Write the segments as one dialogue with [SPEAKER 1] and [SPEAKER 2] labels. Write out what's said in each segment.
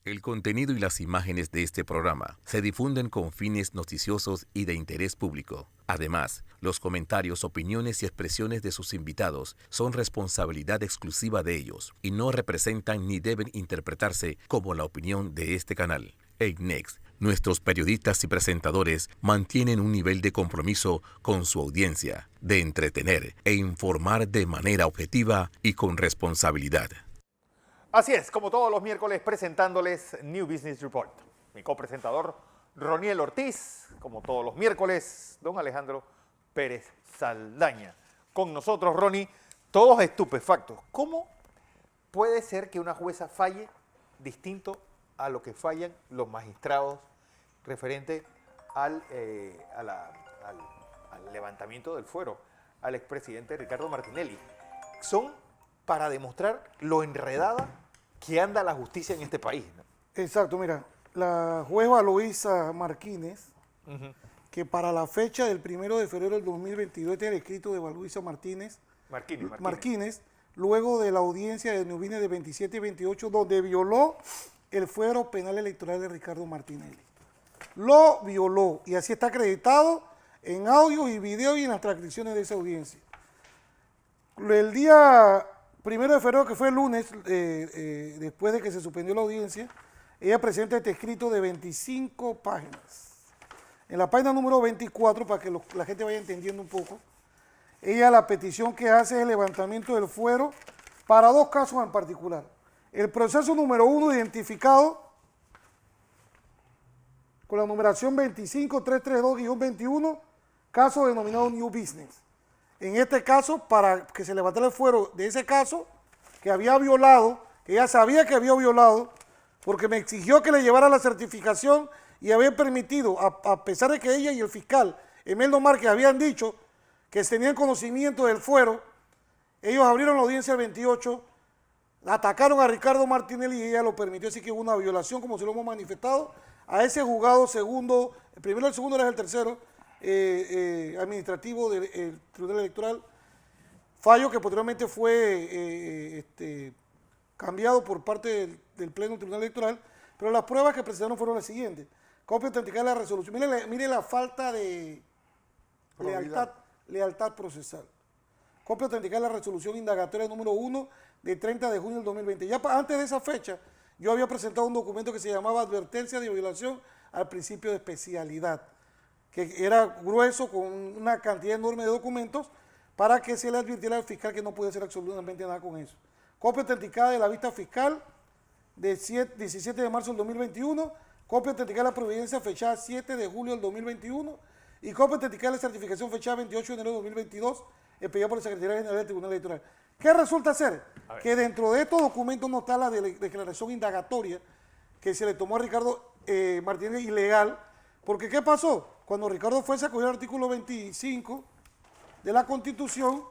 [SPEAKER 1] El contenido y las imágenes de este programa se difunden con fines noticiosos y de interés público. Además, los comentarios, opiniones y expresiones de sus invitados son responsabilidad exclusiva de ellos y no representan ni deben interpretarse como la opinión de este canal. EICNEX, nuestros periodistas y presentadores mantienen un nivel de compromiso con su audiencia, de entretener e informar de manera objetiva y con responsabilidad.
[SPEAKER 2] Así es, como todos los miércoles presentándoles New Business Report. Mi copresentador Roniel Ortiz, como todos los miércoles, don Alejandro Pérez Saldaña. Con nosotros, Ronnie, todos estupefactos. ¿Cómo puede ser que una jueza falle distinto a lo que fallan los magistrados referente al levantamiento del fuero al expresidente Ricardo Martinelli? Son para demostrar lo enredada que anda la justicia en este país, ¿no?
[SPEAKER 3] Exacto, mira, la jueza Luisa Martínez, que para la fecha del 1 de febrero del 2022, este es el escrito de Luisa Martínez, luego de la audiencia de Nubines de 27 y 28, donde violó el fuero penal electoral de Ricardo Martinelli. Lo violó, y así está acreditado en audio y video y en las transcripciones de esa audiencia. El día 1 de febrero, que fue el lunes, después de que se suspendió la audiencia, ella presenta este escrito de 25 páginas. En la página número 24, para que la gente vaya entendiendo un poco, ella la petición que hace es el levantamiento del fuero para dos casos en particular. El proceso número 1 identificado con la numeración 25332-21, caso denominado New Business. En este caso, para que se levantara el fuero de ese caso, que había violado, que ella sabía que había violado, porque me exigió que le llevara la certificación y había permitido, a pesar de que ella y el fiscal Emeldo Márquez habían dicho que tenían conocimiento del fuero, ellos abrieron la audiencia el 28, atacaron a Ricardo Martinelli y ella lo permitió, así que hubo una violación, como se lo hemos manifestado, a ese juzgado segundo, el primero, el segundo era el tercero, administrativo del Tribunal Electoral, fallo que posteriormente fue cambiado por parte del Pleno del Tribunal Electoral, pero las pruebas que presentaron fueron las siguientes: copia autenticada de la resolución. Mire la falta de lealtad procesal. Copia autenticada de la resolución indagatoria número 1 de 30 de junio del 2020. Ya antes de esa fecha, yo había presentado un documento que se llamaba Advertencia de violación al principio de especialidad, que era grueso, con una cantidad enorme de documentos, para que se le advirtiera al fiscal que no podía hacer absolutamente nada con eso. Copia autenticada de la vista fiscal de 17 de marzo del 2021, copia autenticada de la providencia fechada 7 de julio del 2021 y copia autenticada de la certificación fechada 28 de enero de 2022, expedida por la Secretaría General del Tribunal Electoral. ¿Qué resulta ser? Que dentro de estos documentos no está la declaración indagatoria que se le tomó a Ricardo Martínez ilegal, porque ¿qué pasó? Cuando Ricardo fue, se acogió el artículo 25 de la Constitución,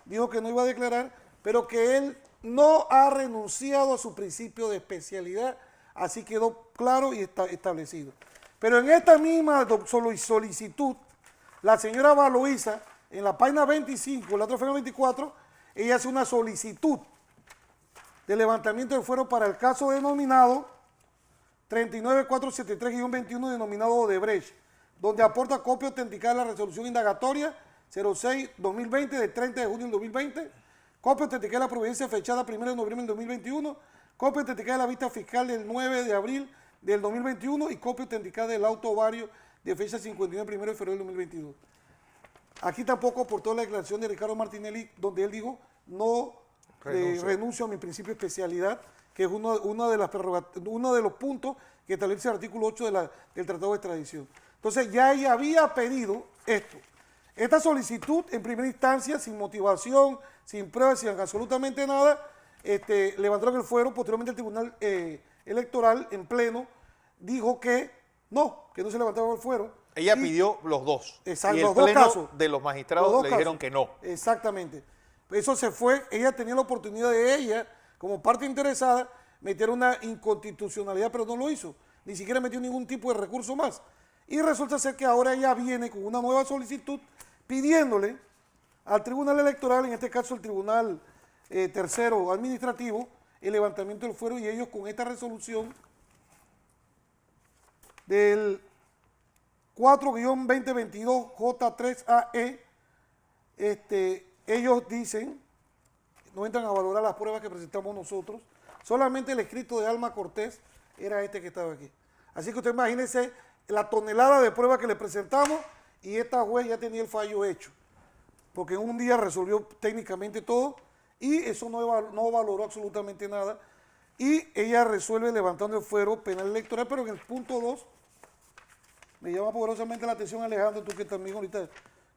[SPEAKER 3] dijo que no iba a declarar, pero que él no ha renunciado a su principio de especialidad, así quedó claro y establecido. Pero en esta misma solicitud, la señora Valoisa, en la página 25, la otra fue en la 24, ella hace una solicitud de levantamiento del fuero para el caso denominado 39473-21 denominado Odebrecht, donde aporta copia autenticada de la resolución indagatoria 06-2020 del 30 de junio del 2020, copia autenticada de la providencia fechada 1 de noviembre del 2021, copia autenticada de la vista fiscal del 9 de abril del 2021 y copia autenticada del auto vario de fecha 59 1 de febrero del 2022. Aquí tampoco aportó la declaración de Ricardo Martinelli, donde él dijo, no renuncio a mi principio de especialidad, que es uno de los puntos que establece el artículo 8 del Tratado de Extradición. Entonces ya ella había pedido esto. Esta solicitud, en primera instancia, sin motivación, sin pruebas, sin absolutamente nada, levantaron el fuero. Posteriormente el Tribunal Electoral, en pleno, dijo que no se levantaba el fuero.
[SPEAKER 2] Ella pidió los dos.
[SPEAKER 3] Exacto,
[SPEAKER 2] y el
[SPEAKER 3] los dos
[SPEAKER 2] pleno
[SPEAKER 3] casos.
[SPEAKER 2] de los magistrados le dijeron que no.
[SPEAKER 3] Exactamente. Eso se fue, ella tenía la oportunidad de ella, como parte interesada, meter una inconstitucionalidad, pero no lo hizo. Ni siquiera metió ningún tipo de recurso más. Y resulta ser que ahora ella viene con una nueva solicitud pidiéndole al Tribunal Electoral, en este caso el Tribunal Tercero Administrativo, el levantamiento del fuero, y ellos con esta resolución del 4-2022 J3AE, ellos dicen, no entran a valorar las pruebas que presentamos nosotros, solamente el escrito de Alma Cortés era este que estaba aquí. Así que usted imagínese la tonelada de pruebas que le presentamos y esta juez ya tenía el fallo hecho, porque en un día resolvió técnicamente todo y eso no valoró absolutamente nada. Y ella resuelve levantando el fuero penal electoral, pero en el punto 2, me llama poderosamente la atención, Alejandro, tú que también ahorita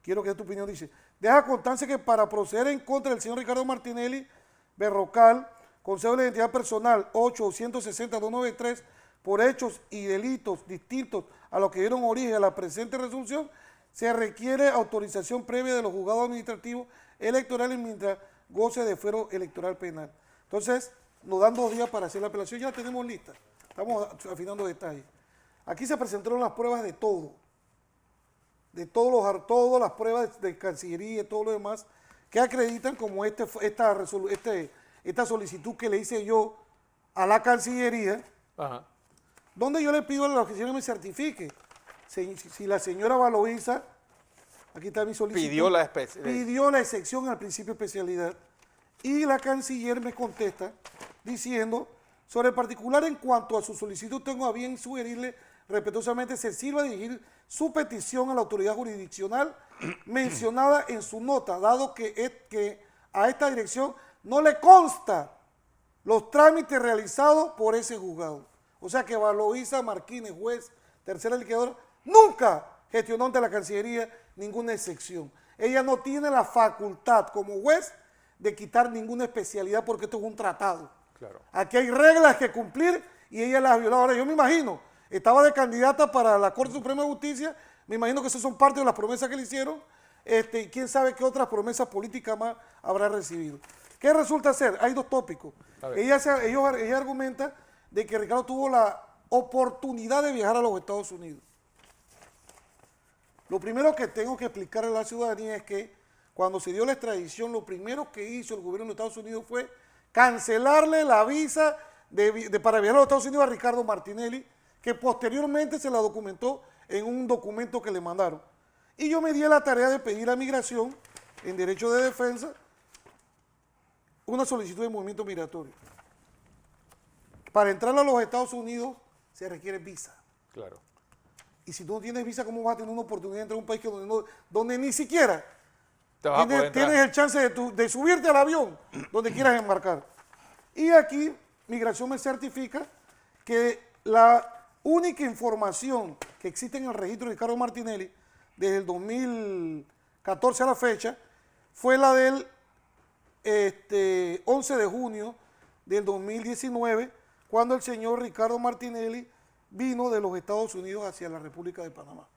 [SPEAKER 3] quiero que dé tu opinión, dice, deja constancia que para proceder en contra del señor Ricardo Martinelli Berrocal, Consejo de Identidad Personal 8-160-293, por hechos y delitos distintos a los que dieron origen a la presente resolución, se requiere autorización previa de los juzgados administrativos electorales mientras goce de fuero electoral penal. Entonces, nos dan 2 días para hacer la apelación, ya la tenemos lista, estamos afinando detalles. Aquí se presentaron las pruebas de todo, todas las pruebas de Cancillería y todo lo demás, que acreditan como esta solicitud que le hice yo a la Cancillería,
[SPEAKER 2] Ajá.
[SPEAKER 3] donde yo le pido a la oficina que me certifique si la señora Valoisa, aquí está mi solicitud,
[SPEAKER 2] Pidió la
[SPEAKER 3] excepción al principio de especialidad, y la canciller me contesta diciendo, sobre el particular en cuanto a su solicitud tengo a bien sugerirle respetuosamente se sirva a dirigir su petición a la autoridad jurisdiccional mencionada en su nota, dado que a esta dirección no le consta los trámites realizados por ese juzgado. O sea que Valoisa Martínez, juez, tercera liquidadora, nunca gestionó ante la Cancillería ninguna excepción. Ella no tiene la facultad como juez de quitar ninguna especialidad porque esto es un tratado.
[SPEAKER 2] Claro.
[SPEAKER 3] Aquí hay reglas que cumplir y ella las violó. Ahora yo me imagino, estaba de candidata para la Corte Suprema de Justicia, me imagino que esas son parte de las promesas que le hicieron, y quién sabe qué otras promesas políticas más habrá recibido. ¿Qué resulta ser? Hay 2 tópicos. Ella argumenta de que Ricardo tuvo la oportunidad de viajar a los Estados Unidos. Lo primero que tengo que explicar a la ciudadanía es que cuando se dio la extradición, lo primero que hizo el gobierno de Estados Unidos fue cancelarle la visa para viajar a los Estados Unidos a Ricardo Martinelli, que posteriormente se la documentó en un documento que le mandaron. Y yo me di a la tarea de pedir a Migración, en derecho de defensa, una solicitud de movimiento migratorio. Para entrar a los Estados Unidos se requiere visa.
[SPEAKER 2] Claro.
[SPEAKER 3] Y si tú no tienes visa, ¿cómo vas a tener una oportunidad de entrar a un país donde ni siquiera tienes el chance de subirte al avión donde quieras embarcar? Y aquí Migración me certifica que la única información que existe en el registro de Ricardo Martinelli desde el 2014 a la fecha fue la del 11 de junio del 2019, cuando el señor Ricardo Martinelli vino de los Estados Unidos hacia la República de Panamá.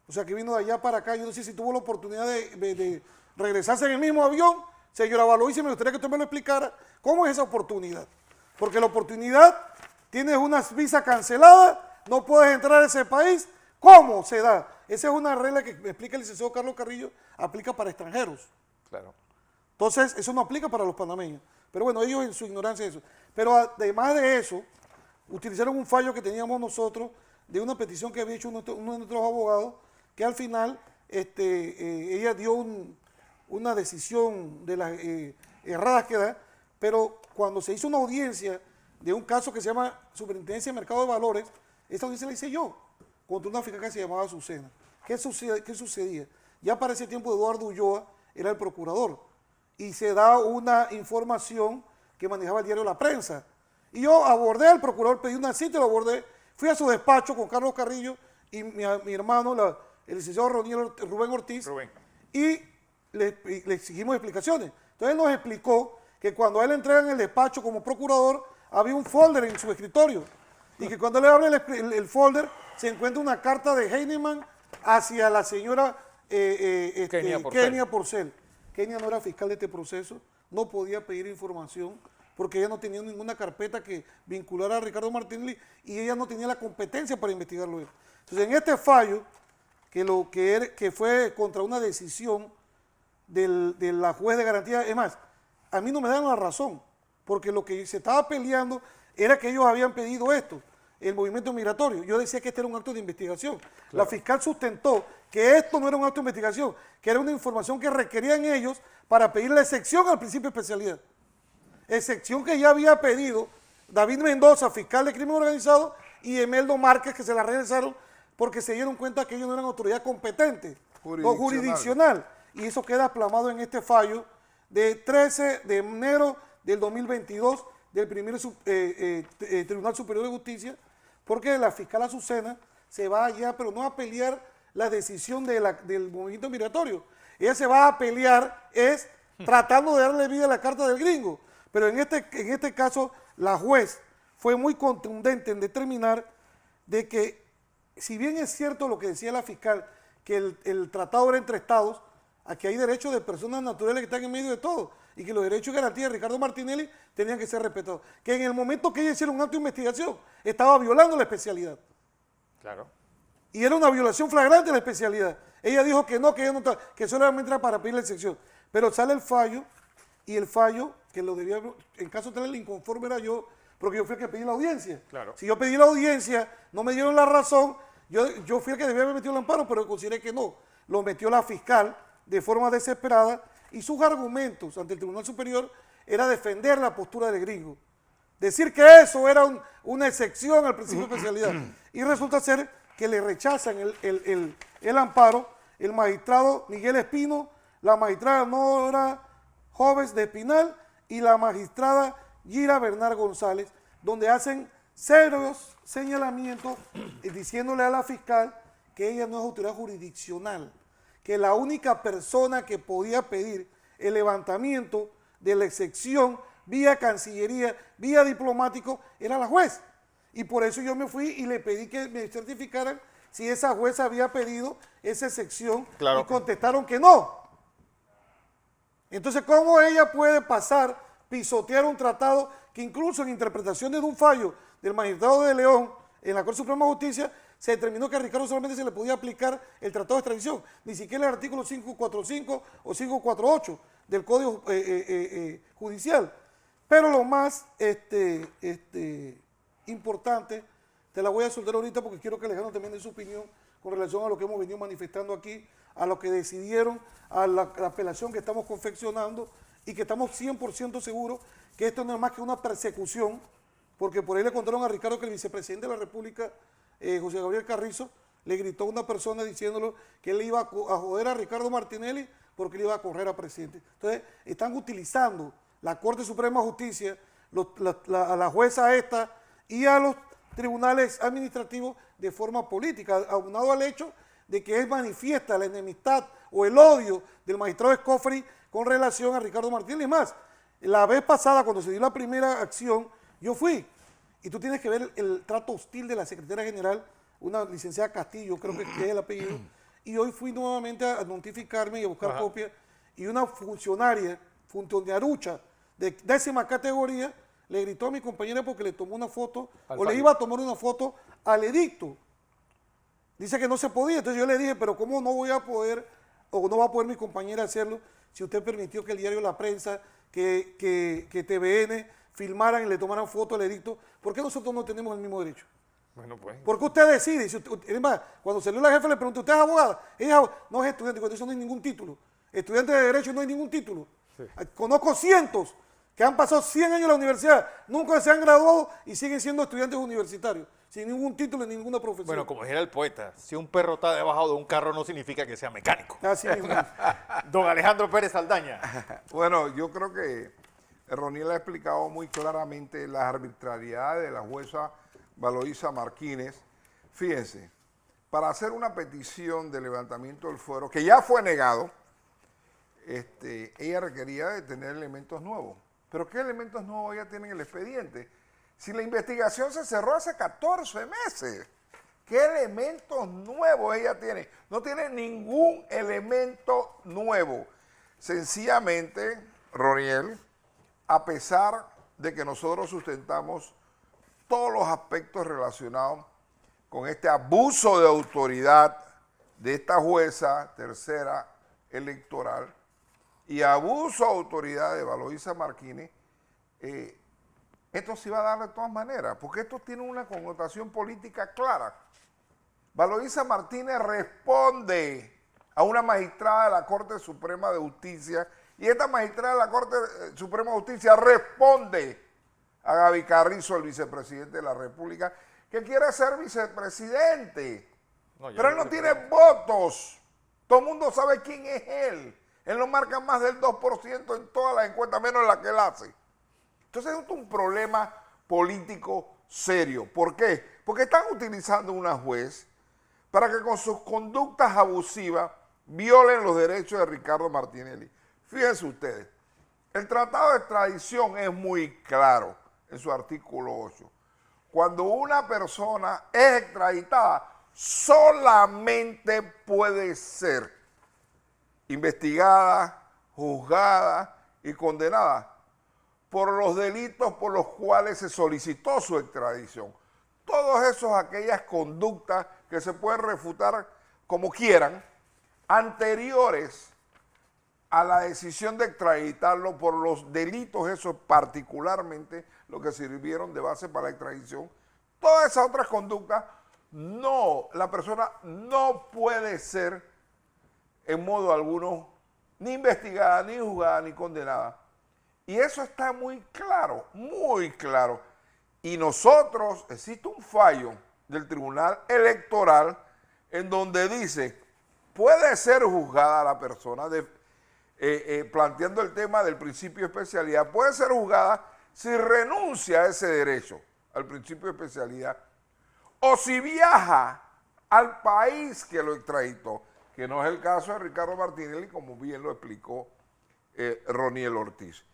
[SPEAKER 3] O sea que vino de allá para acá. Yo no sé si tuvo la oportunidad de regresarse en el mismo avión. Señora Valoisa, me gustaría que usted me lo explicara. ¿Cómo es esa oportunidad? Porque la oportunidad, tienes una visa cancelada, no puedes entrar a ese país. ¿Cómo se da? Esa es una regla que me explica el licenciado Carlos Carrillo, aplica para extranjeros.
[SPEAKER 2] Claro.
[SPEAKER 3] Entonces, eso no aplica para los panameños. Pero bueno, ellos en su ignorancia de eso. Pero además de eso, utilizaron un fallo que teníamos nosotros de una petición que había hecho uno de nuestros abogados, que al final ella dio una decisión de las erradas que da, pero cuando se hizo una audiencia de un caso que se llama Superintendencia de Mercado de Valores, esa audiencia la hice yo, contra una fiscal que se llamaba Azucena. ¿Qué sucedía? Ya para ese tiempo Eduardo Ulloa era el procurador y se da una información que manejaba el diario La Prensa. Y yo abordé al procurador, pedí una cita, lo abordé, fui a su despacho con Carlos Carrillo y mi hermano, el licenciado Rubén Ortiz, y le exigimos explicaciones. Entonces él nos explicó que cuando a él le entregan el despacho como procurador, había un folder en su escritorio, y que cuando le abre el folder, se encuentra una carta de Heinemann hacia la señora Kenia Porcel. Kenia no era fiscal de este proceso, no podía pedir información, porque ella no tenía ninguna carpeta que vinculara a Ricardo Martinelli y ella no tenía la competencia para investigarlo él. Entonces, en este fallo, que fue contra una decisión de la juez de garantía, es más, a mí no me dan la razón, porque lo que se estaba peleando era que ellos habían pedido esto. el movimiento migratorio. Yo decía que este era un acto de investigación. Claro. La fiscal sustentó que esto no era un acto de investigación, que era una información que requerían ellos para pedir la excepción al principio de especialidad. Excepción que ya había pedido David Mendoza, fiscal de crimen organizado, y Emeldo Márquez, que se la regresaron porque se dieron cuenta que ellos no eran autoridad competente o jurisdiccional. Y eso queda plasmado en este fallo de 13 de enero del 2022 del primer Tribunal Superior de Justicia, porque la fiscal Azucena se va allá, pero no a pelear la decisión del movimiento migratorio. Ella se va a pelear es tratando de darle vida a la carta del gringo. Pero en este caso, la juez fue muy contundente en determinar de que, si bien es cierto lo que decía la fiscal, que el tratado era entre estados, aquí hay derechos de personas naturales que están en medio de todo, y que los derechos y garantías de Ricardo Martinelli tenían que ser respetados. Que en el momento que ella hiciera un acto de investigación, estaba violando la especialidad.
[SPEAKER 2] Claro.
[SPEAKER 3] Y era una violación flagrante de la especialidad. Ella dijo que no, que ella no estaba, que solamente era para pedir la excepción. Pero sale el fallo, y el fallo, que lo debía, en caso de tener el inconforme era yo, porque yo fui el que pedí la audiencia.
[SPEAKER 2] Claro.
[SPEAKER 3] Si yo pedí la audiencia, no me dieron la razón, yo fui el que debía haber metido el amparo, pero consideré que no. Lo metió la fiscal de forma desesperada, y sus argumentos ante el Tribunal Superior era defender la postura del gringo. Decir que eso era una excepción al principio de especialidad. Y resulta ser que le rechazan el amparo el magistrado Miguel Espino, la magistrada Nora Joves de Espinal y la magistrada Gira Bernal González, donde hacen serios señalamientos diciéndole a la fiscal que ella no es autoridad jurisdiccional, que la única persona que podía pedir el levantamiento de la excepción vía Cancillería, vía diplomático, era la juez. Y por eso yo me fui y le pedí que me certificaran si esa jueza había pedido esa excepción, claro, y contestaron que no. Entonces, ¿cómo ella puede pisotear un tratado que incluso en interpretaciones de un fallo del magistrado de León en la Corte Suprema de Justicia se determinó que a Ricardo solamente se le podía aplicar el tratado de extradición, ni siquiera el artículo 545 o 548 del Código Judicial? Pero lo más importante, te la voy a soltar ahorita porque quiero que Alejandro también dé su opinión con relación a lo que hemos venido manifestando aquí, a lo que decidieron, a la apelación que estamos confeccionando, y que estamos 100% seguros que esto no es más que una persecución, porque por ahí le contaron a Ricardo que el vicepresidente de la República, José Gabriel Carrizo, le gritó a una persona diciéndole que él iba a joder a Ricardo Martinelli porque él iba a correr a presidente. Entonces, están utilizando la Corte Suprema de Justicia, a la jueza esta y a los tribunales administrativos de forma política, aunado al hecho de que es manifiesta la enemistad o el odio del magistrado Escofri con relación a Ricardo Martínez. Es más, la vez pasada, cuando se dio la primera acción, yo fui, y tú tienes que ver el trato hostil de la secretaria general, una licenciada Castillo, creo que es el apellido, y hoy fui nuevamente a notificarme y a buscar copias, y una funcionarucha de 10ª categoría le gritó a mi compañera porque le tomó una foto, le iba a tomar una foto al edicto. Dice que no se podía, entonces yo le dije, pero ¿cómo no voy a poder, o no va a poder mi compañera hacerlo, si usted permitió que el diario La Prensa, que TVN filmaran y le tomaran foto al edicto? ¿Por qué nosotros no tenemos el mismo derecho?
[SPEAKER 2] Bueno, pues.
[SPEAKER 3] ¿Por qué usted decide? Si usted, es más, cuando salió la jefa le preguntó, ¿usted es abogada? Ella no es estudiante, cuando eso no hay ningún título. Estudiante de Derecho no hay ningún título. Sí. Conozco cientos que han pasado 100 años en la universidad, nunca se han graduado y siguen siendo estudiantes universitarios, sin ningún título y ninguna profesión.
[SPEAKER 2] Bueno, como dijera el poeta, si un perro está debajo de un carro no significa que sea mecánico.
[SPEAKER 3] Así mismo.
[SPEAKER 2] Don Alejandro Pérez Saldaña.
[SPEAKER 4] Bueno, yo creo que Roniel ha explicado muy claramente las arbitrariedades de la jueza Valoisa Martínez. Fíjense, para hacer una petición de levantamiento del fuero, que ya fue negado, ella requería de tener elementos nuevos. ¿Pero qué elementos nuevos ella tiene en el expediente? Si la investigación se cerró hace 14 meses, ¿qué elementos nuevos ella tiene? No tiene ningún elemento nuevo. Sencillamente, Roniel, a pesar de que nosotros sustentamos todos los aspectos relacionados con este abuso de autoridad de esta jueza tercera electoral y abuso de autoridad de Valoisa Martínez, esto se va a dar de todas maneras, porque esto tiene una connotación política clara. Valoisa Martínez responde a una magistrada de la Corte Suprema de Justicia y esta magistrada de la Corte Suprema de Justicia responde a Gaby Carrizo, el vicepresidente de la República, que quiere ser vicepresidente, pero él no tiene votos. Todo el mundo sabe quién es él. Él no marca más del 2% en todas las encuestas, menos en la que él hace. Entonces es un problema político serio. ¿Por qué? Porque están utilizando una juez para que con sus conductas abusivas violen los derechos de Ricardo Martinelli. Fíjense ustedes, el tratado de extradición es muy claro en su artículo 8. Cuando una persona es extraditada, solamente puede ser investigada, juzgada y condenada por los delitos por los cuales se solicitó su extradición. Todos esos, aquellas conductas que se pueden refutar como quieran, anteriores a la decisión de extraditarlo por los delitos, esos particularmente los que sirvieron de base para la extradición, todas esas otras conductas, no, la persona no puede ser en modo alguno ni investigada, ni juzgada, ni condenada. Y eso está muy claro, muy claro. Y nosotros, existe un fallo del Tribunal Electoral en donde dice, puede ser juzgada la persona, planteando el tema del principio de especialidad, puede ser juzgada si renuncia a ese derecho, al principio de especialidad, o si viaja al país que lo extraditó, que no es el caso de Ricardo Martinelli, como bien lo explicó Roniel Ortiz.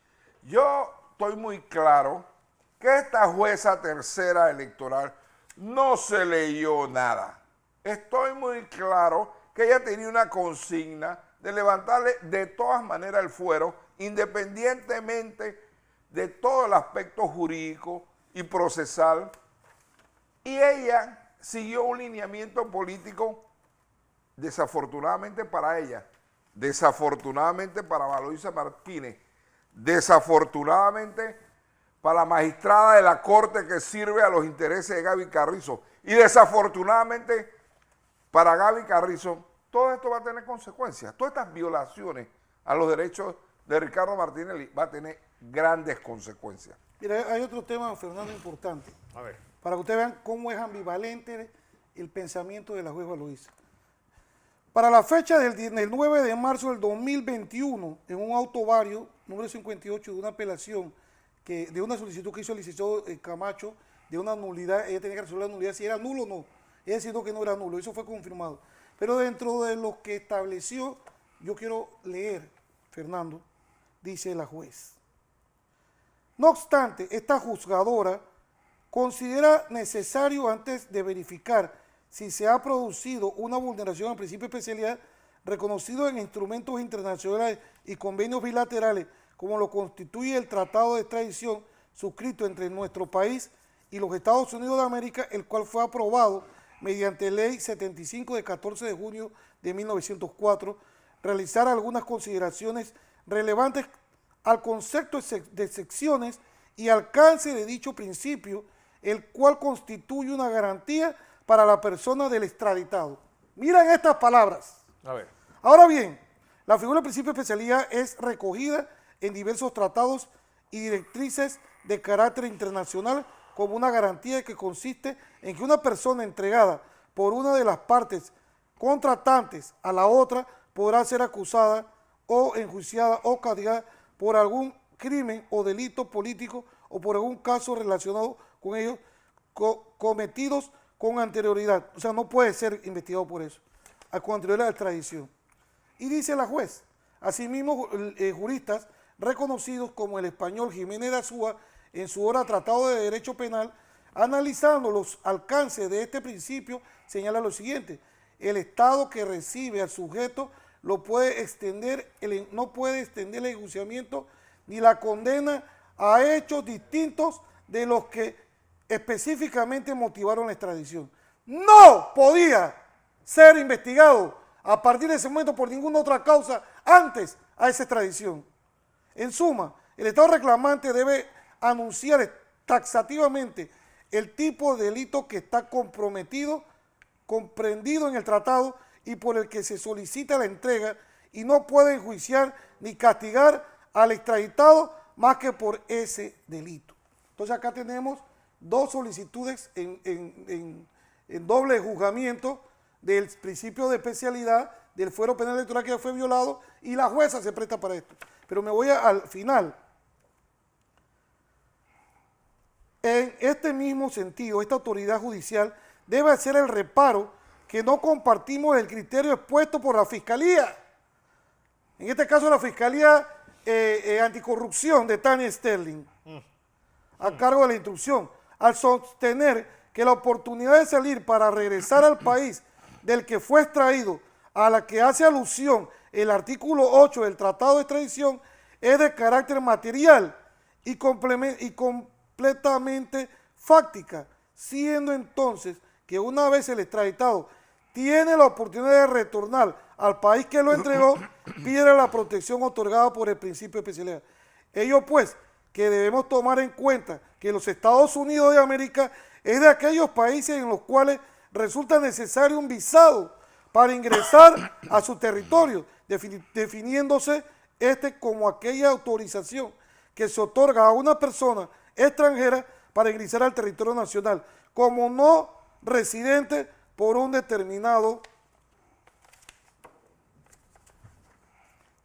[SPEAKER 4] Yo estoy muy claro que esta jueza tercera electoral no se leyó nada. Estoy muy claro que ella tenía una consigna de levantarle de todas maneras el fuero, independientemente de todo el aspecto jurídico y procesal, y ella siguió un lineamiento político, desafortunadamente para ella, desafortunadamente para Valoisa Martínez, desafortunadamente para la magistrada de la Corte que sirve a los intereses de Gaby Carrizo, y desafortunadamente para Gaby Carrizo, todo esto va a tener consecuencias. Todas estas violaciones a los derechos de Ricardo Martinelli va a tener grandes consecuencias.
[SPEAKER 3] Mira, hay otro tema, Fernando, importante.
[SPEAKER 2] A ver.
[SPEAKER 3] Para que ustedes vean cómo es ambivalente el pensamiento de la juez Valoisa. Para la fecha del 9 de marzo del 2021, en un auto vario, número 58, de una apelación, de una solicitud que hizo el licenciado Camacho, de una nulidad, ella tenía que resolver la nulidad si era nulo o no. Ella decidió que no era nulo, eso fue confirmado. Pero dentro de lo que estableció, yo quiero leer, Fernando, dice la juez. No obstante, esta juzgadora considera necesario, antes de verificar si se ha producido una vulneración al principio de especialidad reconocido en instrumentos internacionales y convenios bilaterales, como lo constituye el Tratado de Extradición suscrito entre nuestro país y los Estados Unidos de América, el cual fue aprobado mediante Ley 75 de 14 de junio de 1904, realizar algunas consideraciones relevantes al concepto de secciones y alcance de dicho principio, el cual constituye una garantía para la persona del extraditado. Miren estas palabras.
[SPEAKER 2] A ver.
[SPEAKER 3] Ahora bien, la figura del principio de especialidad es recogida en diversos tratados y directrices de carácter internacional como una garantía que consiste en que una persona entregada por una de las partes contratantes a la otra podrá ser acusada o enjuiciada o castigada por algún crimen o delito político o por algún caso relacionado con ellos cometidos con anterioridad. O sea, no puede ser investigado por eso, con anterioridad a la extradición. Y dice la juez, asimismo juristas reconocidos como el español Jiménez de Azúa en su obra Tratado de Derecho Penal, analizando los alcances de este principio, señala lo siguiente: el Estado que recibe al sujeto no puede extender el enjuiciamiento ni la condena a hechos distintos de los que específicamente motivaron la extradición. No podía ser investigado a partir de ese momento por ninguna otra causa antes a esa extradición. En suma, el Estado reclamante debe anunciar taxativamente el tipo de delito que está comprendido en el tratado y por el que se solicita la entrega, y no puede enjuiciar ni castigar al extraditado más que por ese delito. Entonces acá tenemos dos solicitudes en doble juzgamiento del principio de especialidad del fuero penal electoral que ya fue violado, y la jueza se presta para esto. Pero me voy al final. En este mismo sentido, esta autoridad judicial debe hacer el reparo que no compartimos el criterio expuesto por la Fiscalía. En este caso, la Fiscalía Anticorrupción de Tania Sterling, a cargo de la instrucción, al sostener que la oportunidad de salir para regresar al país del que fue extraído, a la que hace alusión el artículo 8 del Tratado de Extradición, es de carácter material y completamente fáctica, siendo entonces que una vez el extraditado tiene la oportunidad de retornar al país que lo entregó, pierde la protección otorgada por el principio de especialidad. Ello pues, que debemos tomar en cuenta que los Estados Unidos de América es de aquellos países en los cuales resulta necesario un visado para ingresar a su territorio, definiéndose este como aquella autorización que se otorga a una persona extranjera para ingresar al territorio nacional como no residente por un determinado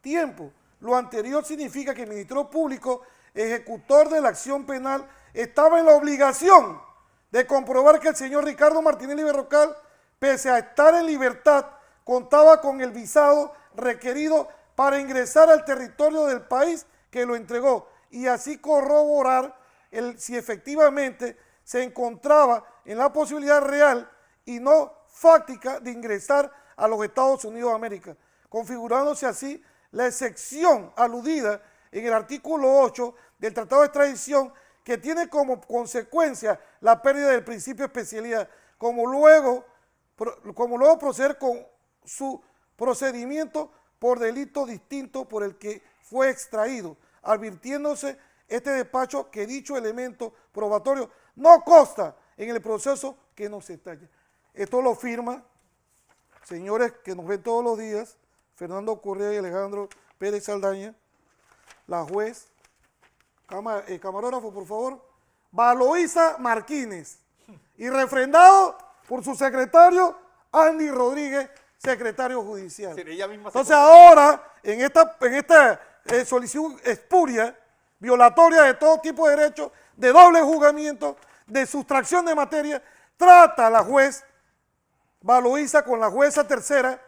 [SPEAKER 3] tiempo. Lo anterior significa que el Ministerio Público, ejecutor de la acción penal, estaba en la obligación de comprobar que el señor Ricardo Martinelli Berrocal, pese a estar en libertad, contaba con el visado requerido para ingresar al territorio del país que lo entregó, y así corroborar si efectivamente se encontraba en la posibilidad real y no fáctica de ingresar a los Estados Unidos de América, configurándose así la excepción aludida en el artículo 8 del Tratado de Extradición, que tiene como consecuencia la pérdida del principio de especialidad, como luego proceder con su procedimiento por delito distinto por el que fue extraído, advirtiéndose este despacho que dicho elemento probatorio no consta en el proceso que nos estalla. Esto lo firma, señores que nos ven todos los días, Fernando Correa y Alejandro Pérez Saldaña, la juez, camarógrafo por favor, Valoisa Martínez, y refrendado por su secretario Andy Rodríguez, secretario judicial.
[SPEAKER 2] Sí, ella misma.
[SPEAKER 3] Entonces ahora, en esta solicitud espuria, violatoria de todo tipo de derechos, de doble juzgamiento, de sustracción de materia, trata la juez Valoisa con la jueza tercera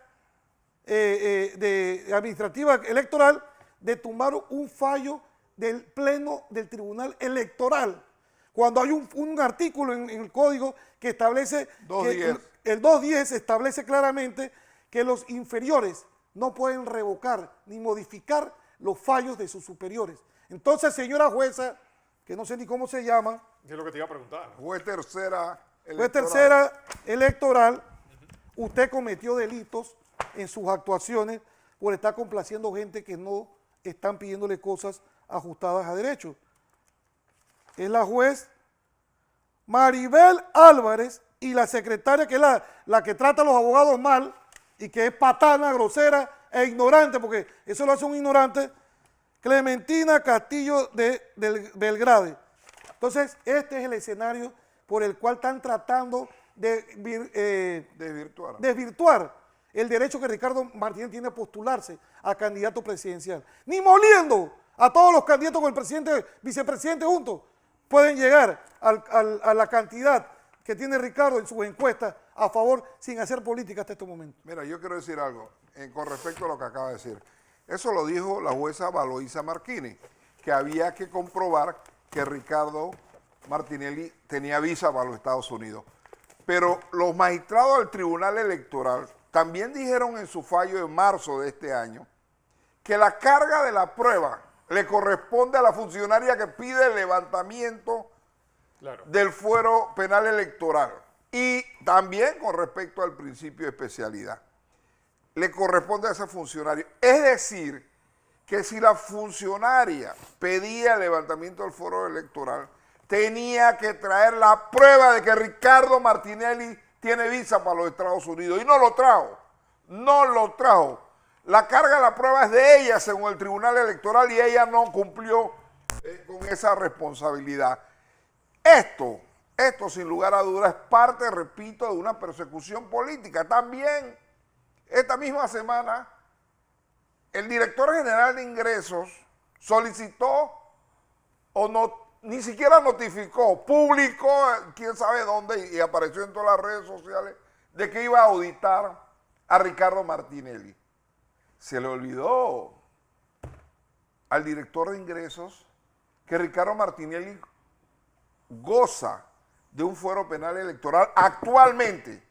[SPEAKER 3] de administrativa electoral de tomar un fallo del Pleno del Tribunal Electoral, cuando hay un artículo en el código que establece, el 210 establece claramente que los inferiores no pueden revocar ni modificar los fallos de sus superiores. Entonces, señora jueza, que no sé ni cómo se llama,
[SPEAKER 2] Es lo que te iba a preguntar.
[SPEAKER 4] Juez tercera
[SPEAKER 3] electoral, usted cometió delitos en sus actuaciones por estar complaciendo gente que no están pidiéndole cosas ajustadas a derecho. Es la juez Maribel Álvarez y la secretaria, que es la que trata a los abogados mal y que es patana, grosera e ignorante, porque eso lo hace un ignorante, Clementina Castillo del Belgrade. Entonces, este es el escenario por el cual están tratando de desvirtuar el derecho que Ricardo Martínez tiene a postularse a candidato presidencial. Ni moliendo a todos los candidatos con el presidente, vicepresidente juntos, pueden llegar a la cantidad que tiene Ricardo en sus encuestas a favor, sin hacer política hasta este momento.
[SPEAKER 4] Mira, yo quiero decir algo con respecto a lo que acaba de decir. Eso lo dijo la jueza Valoisa Martínez, que había que comprobar que Ricardo Martinelli tenía visa para los Estados Unidos. Pero los magistrados del Tribunal Electoral también dijeron en su fallo de marzo de este año que la carga de la prueba le corresponde a la funcionaria que pide el levantamiento del fuero penal electoral. Y también con respecto al principio de especialidad, le corresponde a ese funcionario. Es decir, que si la funcionaria pedía el levantamiento del fuero electoral, tenía que traer la prueba de que Ricardo Martinelli tiene visa para los Estados Unidos y no lo trajo, no lo trajo. La carga de la prueba es de ella según el Tribunal Electoral y ella no cumplió con esa responsabilidad. Esto sin lugar a dudas es parte, repito, de una persecución política. También esta misma semana el director general de ingresos solicitó o no, ni siquiera notificó, publicó, quién sabe dónde, y apareció en todas las redes sociales, de que iba a auditar a Ricardo Martinelli. Se le olvidó al director de ingresos que Ricardo Martinelli goza de un fuero penal electoral actualmente.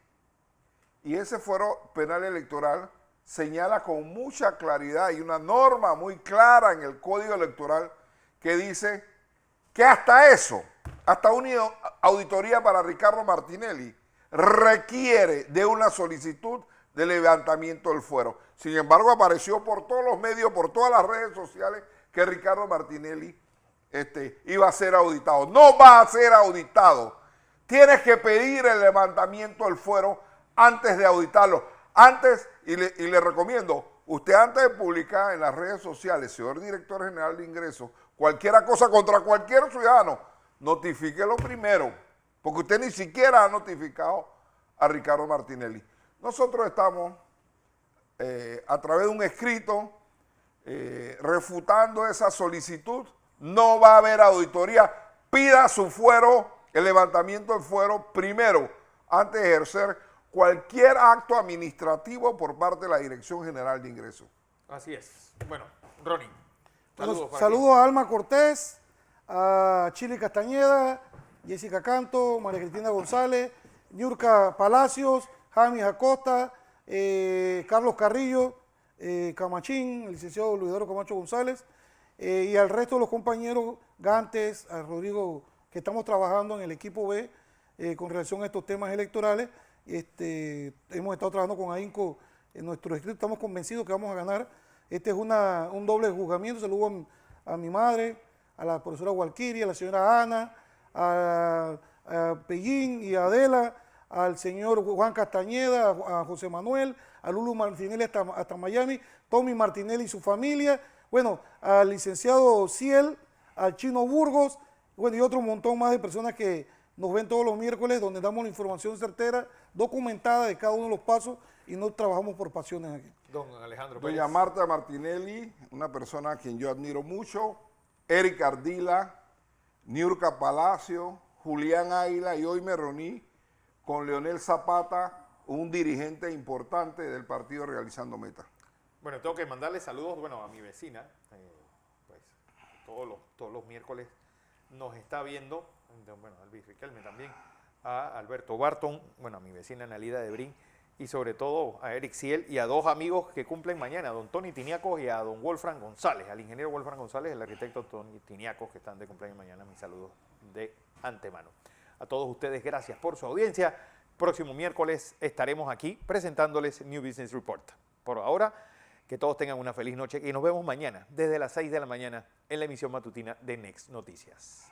[SPEAKER 4] Y ese fuero penal electoral señala con mucha claridad y una norma muy clara en el Código Electoral que dice que hasta eso, hasta una auditoría para Ricardo Martinelli, requiere de una solicitud de levantamiento del fuero. Sin embargo, apareció por todos los medios, por todas las redes sociales, que Ricardo Martinelli iba a ser auditado. No va a ser auditado. Tienes que pedir el levantamiento del fuero antes de auditarlo. Antes, y le recomiendo, usted antes de publicar en las redes sociales, señor director general de ingresos, cualquier cosa contra cualquier ciudadano, notifíquelo primero, porque usted ni siquiera ha notificado a Ricardo Martinelli. Nosotros estamos, a través de un escrito, refutando esa solicitud. No va a haber auditoría. Pida su fuero, el levantamiento del fuero primero, antes de ejercer cualquier acto administrativo por parte de la Dirección General de Ingresos.
[SPEAKER 2] Así es. Bueno, Ronnie.
[SPEAKER 3] Saludos a Alma Cortés, a Chili Castañeda, Jessica Canto, María Cristina González, Niurka Palacios, James Acosta, Carlos Carrillo, Camachín, el licenciado Luis Eduardo Camacho González, y al resto de los compañeros Gantes, a Rodrigo, que estamos trabajando en el equipo B con relación a estos temas electorales. Hemos estado trabajando con AINCO en nuestro escrito, estamos convencidos que vamos a ganar. Este es un doble juzgamiento. Saludo a mi madre, a la profesora Walkiria, a la señora Ana, a Pellín y a Adela, al señor Juan Castañeda, a José Manuel, a Lulu Martinelli hasta Miami, Tommy Martinelli y su familia, bueno, al licenciado Ciel, al Chino Burgos, bueno, y otro montón más de personas que nos ven todos los miércoles, donde damos la información certera, documentada de cada uno de los pasos y no trabajamos por pasiones aquí.
[SPEAKER 2] Don Alejandro
[SPEAKER 4] Doña Marta Martinelli, una persona a quien yo admiro mucho, Eric Ardila, Niurka Palacio, Julián Águila, y hoy me reuní con Leonel Zapata, un dirigente importante del partido Realizando Meta.
[SPEAKER 2] Bueno, tengo que mandarle saludos, bueno, a mi vecina, pues todos los miércoles nos está viendo, bueno, a Luis Riquelme también, a Alberto Barton, bueno, a mi vecina Analida de Brin, y sobre todo a Eric Ciel y a dos amigos que cumplen mañana, a don Tony Tiniacos y a don Wolfram González, al ingeniero Wolfram González, el arquitecto Tony Tiniacos, que están de cumpleaños mañana. Mis saludos de antemano. A todos ustedes, gracias por su audiencia. Próximo miércoles estaremos aquí presentándoles New Business Report. Por ahora, que todos tengan una feliz noche y nos vemos mañana desde las 6 de la mañana en la emisión matutina de Next Noticias.